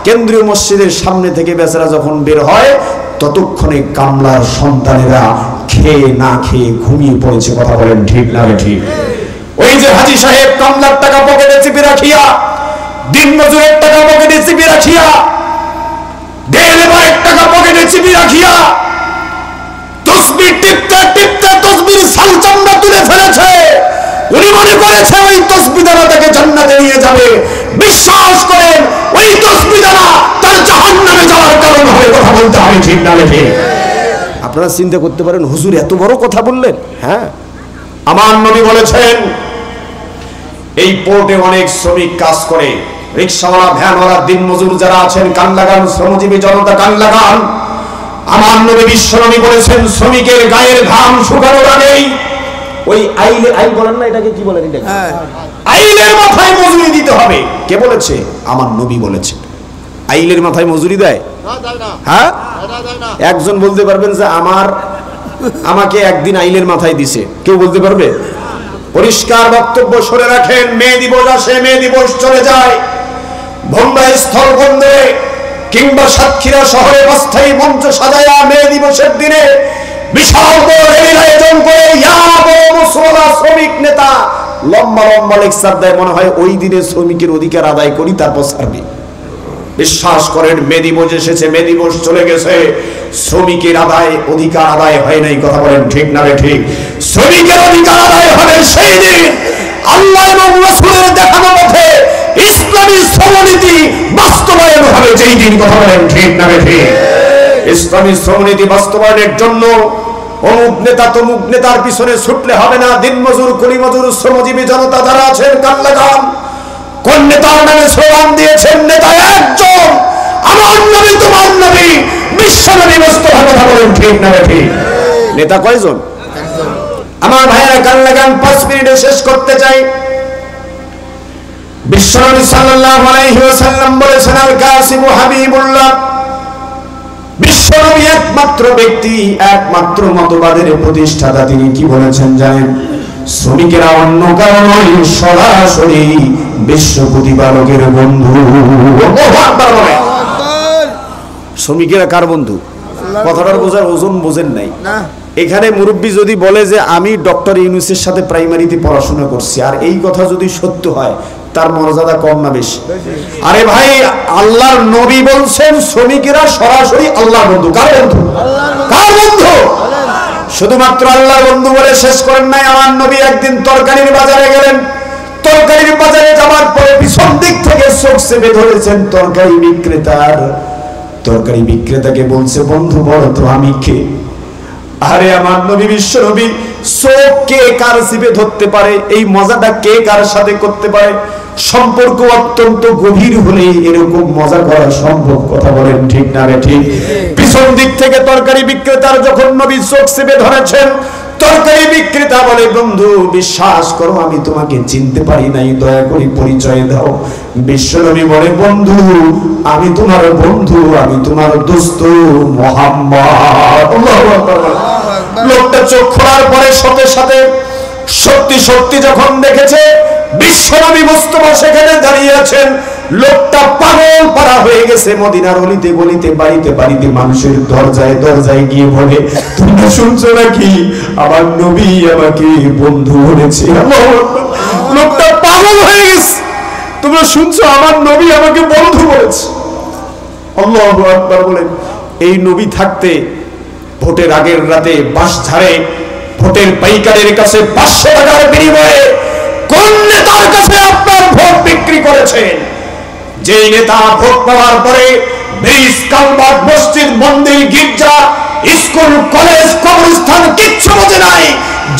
কেন্দ্রীয় মসজিদের সামনে থেকে বেচারা যখন বের হয়, ততক্ষণে কামলার সন্তানেরা খেয়ে না খেয়ে ঘুমিয়ে পড়েছে। কথা বলেন ঠিক না ঠিক? ওই যে হাজি সাহেব কামলার টাকা পকেটে চিপে রাখিয়া, দিন মজুরের টাকা পকেটে চিপে রাখিয়া, দেড় টাকা পকেটে চিপে রাখিয়া তাসবিহ টিপতে টিপতে তাসবিহর সালচামড়া তুলে ফেলেছে। উনি মনে করেছে ওই তাসবিহ দ্বারা তাকে জান্নাতে নিয়ে যাবে। বিশ্বাস করেন, ওই তাসবিহ দ্বারা তার জাহান্নামে যাওয়ার কারণ হবে। কথা বলতে হবে ঠিক না ঠিক? আপনারা চিন্তা করতে পারেন হুজুর এত বড় কথা বললেন। হ্যাঁ, আমার নবী বলেছেন এই পোর্টে অনেক শ্রমিক কাজ করে, রিকশাওয়ালা, ভ্যানওয়ালা, দিনমজুর যারা আছেন, কান লাগান, শ্রমজীবী জনতা কান লাগান। আমার নবী বিশ্বনবী বলেছেন শ্রমিকের গায়ের ঘাম শুকানোর আগেই ওই আইল বলেন না, এটাকে কি বলেন? এটা হ্যাঁ, আইলের মাথায় মজুরি দিতে হবে। কে বলেছে? আমার নবী বলেছে। আইলের মাথায় মজুরি দেয়? হ্যাঁ, একজন বলতে পারবেন যে আমাকে একদিন আইলের মাথায় দিছে? কেউ বলতে পারবে? পরিষ্কার বক্তব্য শুনে রাখেন, মে দিবস আসে, মে দিবস চলে যায়। ভোমরা স্থল বন্দে কিংবা সাতক্ষীরা শহরে অস্থায়ী মঞ্চ সাজায়া মে দিবসের দিনে বিশাল বড় র্যালির আয়োজন করে শ্রমিক নেতা লম্বা লম্বা লেকচার দেয়, মনে হয় ওই দিনে শ্রমিকের অধিকার আদায় করি, তারপর ছাড়বে। বিশ্বাস করেন, মে দিবস এসেছে, মে দিবস চলে গেছে, শ্রমিকের অধিকার আদায় হয় নাই। কথা বলেন ঠিক না ঠিক? শ্রমিকের অধিকার আদায় হবে সেই দিন আল্লাহ এবং রাসূলের দেখানো পথে ইসলামী শ্রমনীতি বাস্তবায়ন হবে যেই দিন। কথা বলেন ঠিক না ঠিক? ইসলামী শ্রমনীতি বাস্তবায়নের জন্য অমুক নেতা তমুক নেতার পিছনে ছুটলে হবে না। দিনমজুর, কুলিমজুর, শ্রমজীবী জনতা যারা আছেন কান লাগান। কোন নেতার নামে স্লোগান দিয়েছেন? নেতা একজন, আমার নবী, তোমার নবী, বিশ্বনবী মুস্তাফা। কথা বলেন ঠিক না ঠিক? নেতা কয়জন? আমার ভাইয়েরা কান লাগান, 5 মিনিটে শেষ করতে চাই। বিশ্বনবী সাল্লাল্লাহু আলাইহি ওয়াসাল্লাম বলেছেন আল কাসিমু হাবিবুল্লাহ। বিশ্বনবী একমাত্র ব্যক্তি, একমাত্র মতবাদের প্রতিষ্ঠাতা। তিনি কি বলেছেন জানেন? শ্রমিকেরা অন্য কারো নয়, সরাসরি বিশ্ব প্রতিপালকের বন্ধু। শ্রমিকেরা কার বন্ধু? কথাটার বোঝার ওজন বোঝেন নাই। না, এখানে মুরব্বী যদি বলে যে আমি ডক্টর ইউনূসের সাথে প্রাইমারিতে পড়াশোনা করছি, আর এই কথা যদি সত্য হয়, তার মর্যাদা কম না বেশি? আরে ভাই, আল্লাহর নবী বলছেন শ্রমিকেরা সরাসরি আল্লাহর বন্ধু। কার বন্ধু? কার বন্ধু? শুধুমাত্র আল্লাহর বন্ধু বলে শেষ করেন নাই। আমার নবী একদিন তরকারির বাজারে গেলেন। তরকারির বাজারে যাওয়ার পরে পিছন দিক থেকে চোখ চেপে ধরেছেন তরকারি বিক্রেতার। তরকারি বিক্রেতাকে বলছে, বন্ধু বলো তো আমি কে? আরে আমার নবী, বিশ্ব নবী, চোখ কে কার চেপে ধরতে পারে, এই মজাটা কে কার সাথে করতে পারে? সম্পর্ক অত্যন্ত গভীর হলে এরকম মজা করা সম্ভব। কথা বলেন ঠিক না ঠিক? পিছন দিক থেকে তরকারি বিক্রেতার যখন নবী চোখ চেপে ধরেছেন, তরকারি বিক্রেতা বলে, বন্ধু বিশ্বাস করো আমি তোমাকে চিনতে পারি নাই, দয়া করে পরিচয় দাও। বিশ্বনবী বলে, বন্ধু আমি তোমার বন্ধু, আমি তোমার দোস্ত মুহাম্মদ। আল্লাহু আকবার। লোকটা চোখ খোলার পরে সাথে সাথে সত্যি সত্যি যখন দেখেছে বিশ্বনবী মুস্তাফা সেখানে দাঁড়িয়ে আছেন, লোকটা পাগল পারা হয়ে গেছে। মদিনার অলিতে গলিতে, বাড়িতে বাড়িতে, মানুষের দরজায় দরজায় গিয়ে বলে, তুমি শুনছো নাকি আমার নবী আমাকে বন্ধু বলেছে? লোকটা পাগল হয়ে গেছে, তোমরা শুনছো আমার নবী আমাকে বন্ধু বলেছে। আল্লাহু আকবার বলেন। এই নবী থাকতে ভোটের আগের রাতে বাঁশঝাড়ে ভোটের পাইকারের কাছে 500 টাকার বিনিময়ে কোন নেতার কাছে আপনার ভোট বিক্রি করেছেন? যেই নেতা ভোট পাওয়ার পরে ব্রিজ, কালভার্ট, মসজিদ, মন্দির, গির্জা, স্কুল, কলেজ, কবরস্থান কিচ্ছু বোঝে নাই,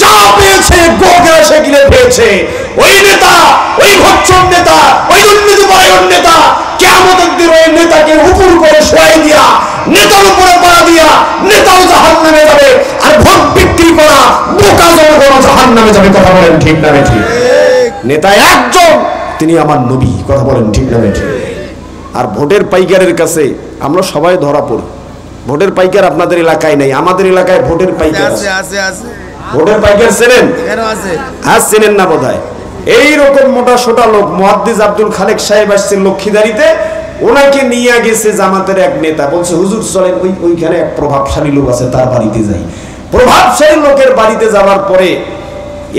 যা পেয়েছে গোগ্রাসে গিলে পেয়েছে, ওই নেতা, ওই ভোটচোর নেতা, ওই দুর্নীতিপরায়ণ নেতা কিয়ামতের দিন ওই নেতাকে উপর করে শোয়াই দিয়া, নেতার উপরে পাড়া দিয়া নেতাও জাহান্নামে যাবে, আর ভোট বিক্রি করা বোকা জনগণ জাহান্নামে যাবে। কথা বলেন ঠিক না ঠিক? নেতা একজন, তিনি আমার নবী। কথা বলেন ঠিক না ঠিক? আর ভোটের পাইকারের কাছে আমরা সবাই ধরা পড়ি। ভোটের পাইকার আপনাদের এলাকায় নাই, আমাদের এলাকায় ভোটের পাইকার আছে আছে। আছে আছে, ভোটের পাইকার চেনেন? কেন আছে? হ্যাঁ, চেনেন না বোধহয়। এইরকম মোটা সোটা লোক, মুহাদ্দিস আব্দুল খালেক সাহেব আসছেন লক্ষ্মীদারিতে, ওনাকে নিয়ে গেছে জামাতের এক নেতা, বলছে হুজুর চলেন ওইখানে এক প্রভাবশালী লোক আছে, তার বাড়িতে যাই। প্রভাবশালী লোকের বাড়িতে যাওয়ার পরে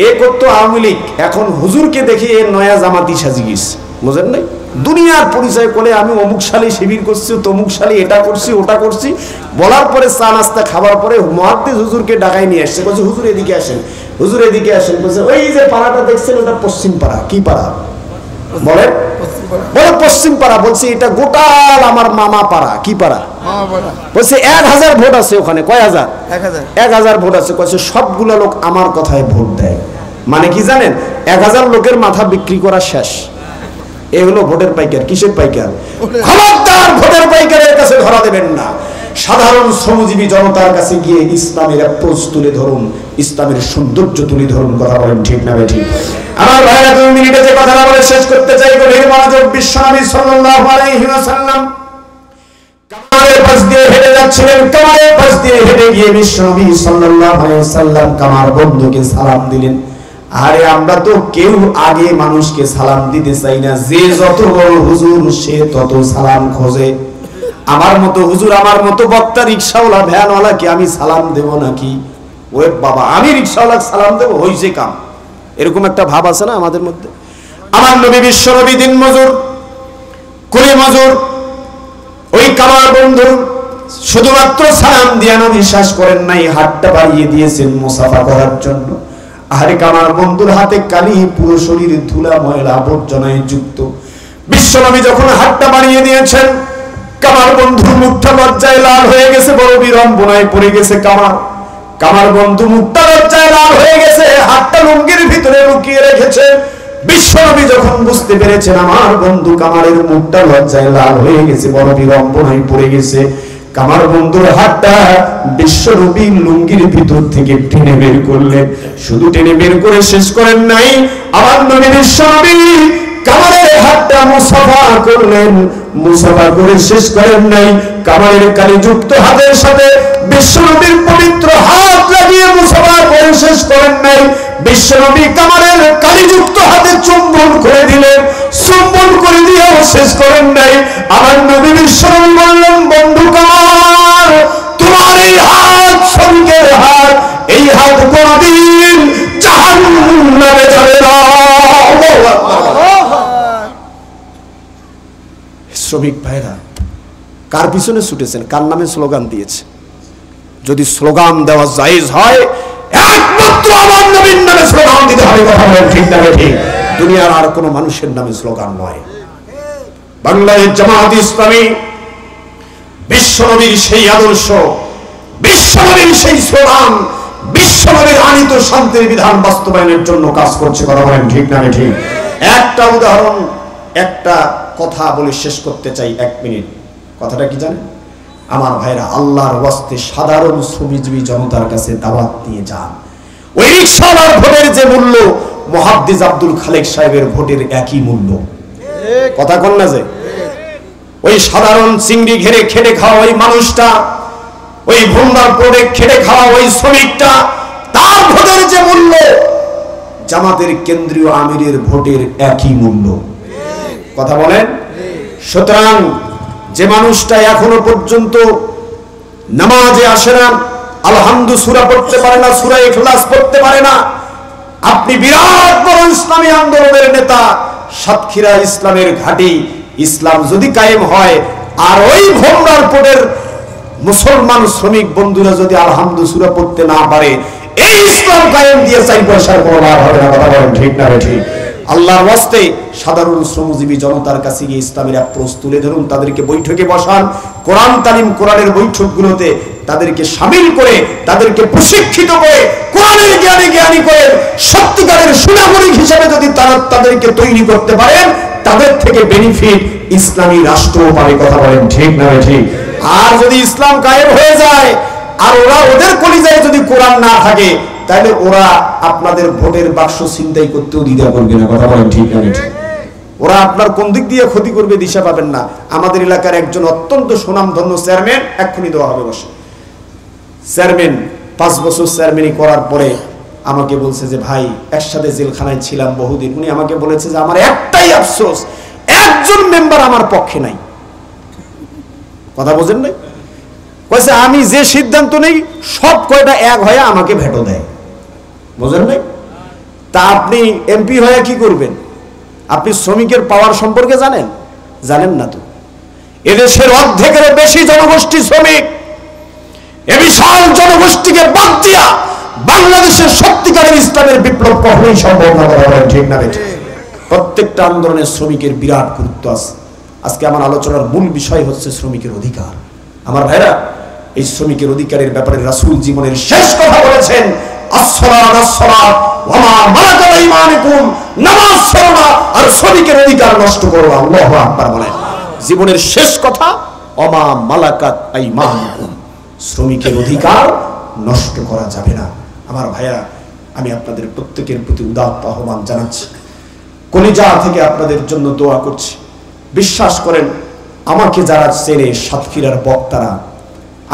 এ করতো আওয়ামী লীগ, এখন হুজুরকে দেখে এর নয়া জামাতি সাজি গেছে। বুঝেন নাই? দুনিয়ার পরিচয় করে আমি অমুক সালে শিবির করছি, তমুক সালে এটা করছি, ওটা করছি বলার পরে চা নাস্তা খাবার পরে মুহাদ্দিস হুজুরকে ডাকাই নিয়ে আসছে। বলছে হুজুর এদিকে আসেন, হুজুর এদিকে আসেন। বলছে ওই যে পাড়াটা দেখছেন ওটা পশ্চিম পাড়া। কি পাড়া বলেন? বলে পশ্চিম পাড়া। বলছে এটা গোটাল আমার মামা পাড়া। কি পাড়া? মামা পাড়া। বলছে 1000 ভোট আছে ওখানে। কয় হাজার? 1000। 1000 ভোট আছে। কয়েছে সবগুলো লোক আমার কথায় ভোট দেয়। মানে কি জানেন? 1000 লোকের মাথা বিক্রি করা শেষ। এ হলো ভোটের পাইকার। কিসের পাইকার? খবরদার ভোটের পাইকারের কাছে ধরা দেবেন না। সাধারণ শ্রমজীবী জনতার কাছে গিয়ে ইসলামের অ্যাপ্রোচ তুলে ধরুন, ইসলামের সৌন্দর্য তুলে ধরুন। কথা বলেন ঠিক না ঠিক? আমার ভাইরা 2 মিনিটে যে কথাটা বলে শেষ করতে চাই, গভীর মনোযোগ। বিশ্বনবী সাল্লাল্লাহু আলাইহি ওয়াসাল্লাম কামারের পাশ দিয়ে হেঁটে যাচ্ছিলেন। কামারের পাশ দিয়ে হেঁটে গিয়ে বিশ্বনবী সাল্লাল্লাহু আলাইহি ওয়াসাল্লাম কামার বন্ধুকে সালাম দিলেন। আরে আমরা তো কেউ আগে মানুষকে সালাম দিতে চাই না। যে যত বড় হুজুর সে তত সালাম খোঁজে। আমার মতো হুজুর, আমার মতো বক্তা, রিকশাওয়ালা, ভ্যানওয়ালাকে আমি সালাম দেব নাকি? ওই বাবা, আমি রিকশাওয়ালাকে সালাম দেব, হইছে কাম। এরকম একটা ভাব আছে না আমাদের মধ্যে। আমার নবী বিশ্ব নবী দিন মজুর, কুলি মজুর, ওই কামার বন্ধু শুধুমাত্র সালাম দিয়ে নবী শ্বাস করেন নাই, হাতটা বাড়িয়ে দিয়েছেন মুসাফা করার জন্য। আরে কামার বন্ধুর হাতে কালি, পুরো শরীরে ধুলা ময়লা আবর্জনায় যুক্ত। বিশ্ব নবী যখন হাতটা বাড়িয়ে দিয়েছেন, কামার বন্ধুর মুখটা লজ্জায় লাল হয়ে গেছে, বড় বিড়ম্বনায় পড়ে গেছে কামার। কামার বন্ধু মুখটা লজ্জায় লাল হয়ে গেছে, হাতটা লুঙ্গির ভিতরে লুকিয়ে রেখেছে। বিশ্বনবী যখন বুঝতে পেরেছেন আমার বন্ধু কামারের মুখটা লজ্জায় লাল হয়ে গেছে, বড় বিড়ম্বনায় পড়ে গেছে, কামার বন্ধুর হাতটা বিশ্বনবী লুঙ্গির ভিতর থেকে টেনে বের করলেন। শুধু টেনে বের করে শেষ করেন নাই, আমার নবী বিশ্বনবী কামারের হাতটা মুসাফা করলেন। মুসাফা করে শেষ করেন নাই, কামারের কালিযুক্ত হাতের সাথে বিশ্বনবীর পবিত্র হাত লাগিয়ে মুসাফা করে শেষ করেন নাই। বিশ্বনবী কামারের কালিযুক্ত হাতে চুম্বন করে দিলেন। চুম্বন করে দিয়েও শেষ করেন নাই। আমার নবী বিশ্বনবী বললেন, বন্ধু কামার, তোমার এই হাত শ্রমিকের হাত, এই হাত কোনদিন জাহান্নামে যাবে না। শ্রমিক ভাইরা কার পিছনে ছুটেছেন? কার নামে স্লোগান দিয়েছে? যদি স্লোগান দেওয়া জায়েজ হয়, একমাত্র আমার নবীর নামে স্লোগান দিতে হবে। কথা বলেন ঠিক না ঠিক? দুনিয়ার আর কোনো মানুষের নামে স্লোগান নয়। বাংলাদেশ জামাত ইসলামী বিশ্বনবীর সেই আদর্শ, বিশ্বনবীর সেই স্লোগান, বিশ্বনবীর আনিত শান্তির বিধান বাস্তবায়নের জন্য কাজ করছে। কথা বলেন ঠিক না ঠিক? একটা উদাহরণ, একটা কথা বলে শেষ করতে চাই, 1 মিনিট। কথাটা কি জানেন? আমার ভাইরা, আল্লাহর ওয়াস্তে সাধারণ শ্রমজীবী জনতার কাছে দাওয়াত দিয়ে যান। ওই রিকশাওয়ালার ভোটের যে মূল্য, মুহাদ্দিস আব্দুল খালেক সাহেবের ভোটের একই মূল্য। কথা কন না যে? ওই সাধারণ চিংড়ি ঘেরে খেটে খাওয়া ওই মানুষটা, ওই ভন্ডার করে খেটে খাওয়া ওই শ্রমিকটা, তার ভোটের যে মূল্য, জামাতের কেন্দ্রীয় আমিরের ভোটের একই মূল্য। কথা বলেন? সুতরাং যে মানুষটা এখনো পর্যন্ত নামাজে আসে না, আলহামদু সূরা পড়তে পারে না, সূরা ইখলাস পড়তে পারে না, আপনি বিরাট বড় ইসলামী আন্দোলনের নেতা, সাতক্ষীরা ইসলামের ঘাঁটি, ইসলাম যদি কায়েম হয়, আর ওই ভোমরার পোটের মুসলমান শ্রমিক বন্ধুরা যদি আলহামদু সূরা পড়তে না পারে, এই ইসলাম কায়েম দিয়ে 4 পয়সার কোনো লাভ হবে না। কথা বলেন ঠিক না ঠিক? আল্লাহর ওয়াস্তে সাধারণ শ্রমজীবী জনতার কাছে গিয়ে ইসলামের অ্যাপ্রোচ তুলে ধরুন, তাদেরকে বৈঠকে বসান, কোরআন তালিম, কোরআনের বৈঠকগুলোতে তাদেরকে শামিল করে, তাদেরকে প্রশিক্ষিত করে, কোরআনের জ্ঞানী করে সত্যিকারের সুনাগরিক হিসেবে যদি তারা তাদেরকে তৈরি করতে পারেন, তাদের থেকে বেনিফিট ইসলামী রাষ্ট্র পাবে। কথা বলেন ঠিক না ঠিক? আর যদি ইসলাম কায়েম হয়ে যায়, আর ওরা ওদের কলিজায় যদি কোরআন না থাকে, তাহলে ওরা আপনাদের ভোটের বাক্স ছিনতাই করতেও দ্বিধা করবে না। কথা বলেন ঠিক না ঠিক? ওরা আপনার কোন দিক দিয়ে ক্ষতি করবে দিশা পাবেন না। আমাদের এলাকার একজন অত্যন্ত সুনামধন্য চেয়ারম্যান, এক্ষুনি দেওয়া হবে বসে, চেয়ারম্যান 5 বছর চেয়ারম্যানই করার পরে আমাকে বলছে যে ভাই, একসাথে জেলখানায় ছিলাম বহুদিন। উনি আমাকে বলেছে যে আমার একটাই আফসোস, একজন মেম্বার আমার পক্ষে নাই। কথা বোঝেন নাই? কইছে আমি যে সিদ্ধান্ত নেই সব কয়টা এক হয়ে আমাকে ভেটো দেয়। বোঝেন নাই? তা আপনি এমপি হয়ে কি করবেন? আপনি শ্রমিকের পাওয়ার সম্পর্কে জানেন? জানেন না তো। এদেশের অর্ধেকের বেশি জনগোষ্ঠী শ্রমিক। এ বিশাল জনগোষ্ঠীকে বাদ দিয়া বাংলাদেশের সত্যিকারের ইসলামের বিপ্লব কখনোই সম্ভব না। ঠিক না? প্রত্যেকটা আন্দোলনে শ্রমিকের বিরাট গুরুত্ব আছে। আজকে আমার আলোচনার মূল বিষয় হচ্ছে শ্রমিকের অধিকার। আমার ভাইরা, এই শ্রমিকের অধিকারের ব্যাপারে রাসূল জীবনের শেষ কথা বলেছেন, আসসালাত আসসালাত ওয়া মা মালাকাত আইমানুকুম, নামাজ পড়ো না আর শ্রমিকের অধিকার নষ্ট করো না। আল্লাহু আকবার বলেন। জীবনের শেষ কথা, ওয়া মা মালাকাত আইমানুকুম, শ্রমিকের অধিকার নষ্ট করা যাবে না। আমার ভাইরা, আমি আপনাদের প্রত্যেকের প্রতি উদাত্ত আহ্বান জানাচ্ছি, কলিজা থেকে আপনাদের জন্য দোয়া করছি। বিশ্বাস করেন, আমাকে যারা চেনে সাতক্ষীরার বক্তারা,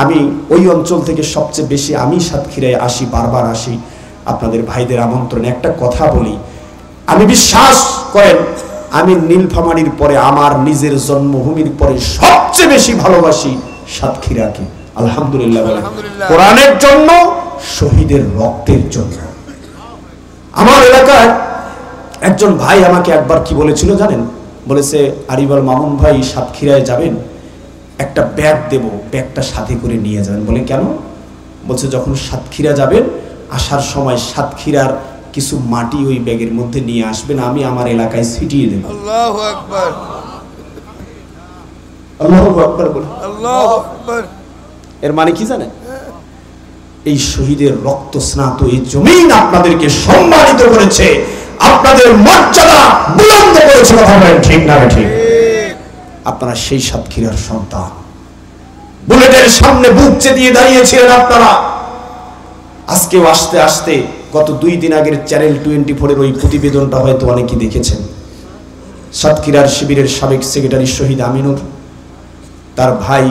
আমি ওই অঞ্চল থেকে সবচেয়ে বেশি আমি সাতক্ষীরায় আসি, বারবার আসি আপনাদের ভাইদের আমন্ত্রণে। একটা কথা বলি, আমি বিশ্বাস করেন, আমি নীলফামারীর পরে আমার নিজের জন্মভূমির পরে সবচেয়ে বেশি ভালোবাসি সাতক্ষীরাকে। আলহামদুলিল্লাহ বলেন। কোরআনের জন্য, শহীদের রক্তের জন্য। আমার এলাকায় একজন ভাই আমাকে একবার কি বলেছিল জানেন? বলেছে, আরিবাল মামুন ভাই সাতক্ষীরায় যাবেন, একটা ব্যাগ দেব, ব্যাগটা সাথে করে নিয়ে যাবেন। বলে কেন? বলছে যখন সাতক্ষীরা যাবেন, আসার সময় সাতক্ষীরার কিছু মাটি ওই ব্যাগের মধ্যে নিয়ে আসবেন, আমি আমার এলাকায় ছিটিয়ে দেব। আল্লাহু আকবার, আল্লাহু আকবার বলে। আল্লাহু আকবার। এর মানে কি জানেন? এই শহীদের রক্ত স্নাত এই জমিন আপনাদেরকে সম্মানিত করেছে, আপনাদের মর্যাদা বুলন্দ করেছে। কথা বলেন ঠিক না ঠিক? আপনারা সেই সাতক্ষীরার সন্তান। বুলেটের সামনে বুক চেতিয়ে দাঁড়িয়েছিলেন আপনারা। আজকেও আস্তে আস্তে, গত 2 দিন আগের চ্যানেল 24 ওই প্রতিবেদনটা হয়তো অনেকেই দেখেছেন। সাতক্ষীরার শিবিরের সাবেক সেক্রেটারি শহীদ আমিনুর তার ভাই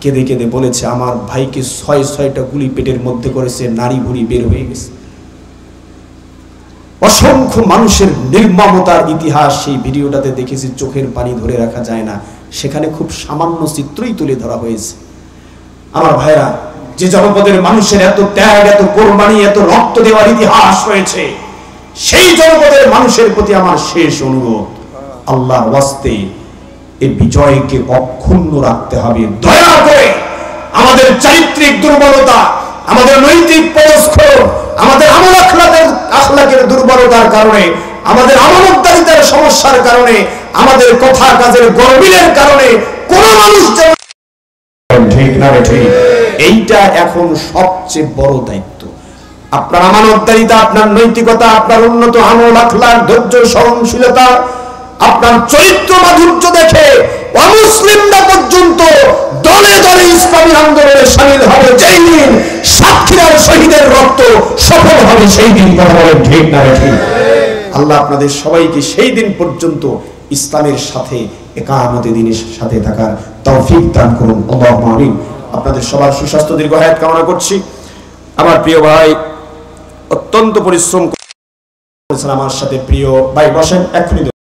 কেঁদে কেঁদে বলেছে, আমার ভাইকে 6টা গুলি পেটের মধ্যে করেছে, নাড়ি ভুড়ি বের হয়ে গেছে। অসংখ্য মানুষের নির্মমতার ইতিহাস সেই ভিডিওটাতে দেখেছি, চোখের পানি ধরে রাখা যায় না। সেখানে খুব সামান্য চিত্রই তুলে ধরা হয়েছে। আমার ভাইরা, যে জনপদের মানুষের এত ত্যাগ, এত কোরবানি, এত রক্ত দেওয়ার ইতিহাস রয়েছে, সেই জনপদের মানুষের প্রতি আমার শেষ অনুরোধ, আল্লাহর ওয়াস্তে এই বিজয়কে অক্ষুণ্ণ রাখতে হবে। দয়া করে আমাদের চারিত্রিক দুর্বলতা, আমাদের নৈতিক পরস্পর, আমাদের আমল আখলাকের দুর্বলতার কারণে, আমাদের আমানতদারিতার সমস্যার কারণে, আমাদের কথা কাজের গরমিলের কারণে কোন মানুষ যেন ঠিক না ঠিক, এইটা এখন সবচেয়ে বড় দায়িত্ব। আপনার আমানতদারিতা, আপনার নৈতিকতা, আপনার উন্নত আমল আখলাক, ধৈর্য, সহনশীলতা, আপনার চরিত্র মাধুর্য দেখে অমুসলিমরা পর্যন্ত দলে দলে ইসলামী আন্দোলনে শামিল হবে। যেই দিন সাতক্ষীরার শহীদের রক্ত সফল হবে, সেই দিন। কথা বলেন ঠিক না ঠিক? আল্লাহ আপনাদের সবাইকে সেই দিন পর্যন্ত ইসলামের সাথে, একামতে দ্বীনের সাথে থাকার তৌফিক দান করুন। আল্লাহুম্মা আমিন। আপনাদের সবার সুস্বাস্থ্য, দীর্ঘ হায়াত কামনা করছি। আমার প্রিয় ভাই অত্যন্ত পরিশ্রম করেছেন আমার সাথে। প্রিয় ভাই বসেন, এক্ষুনি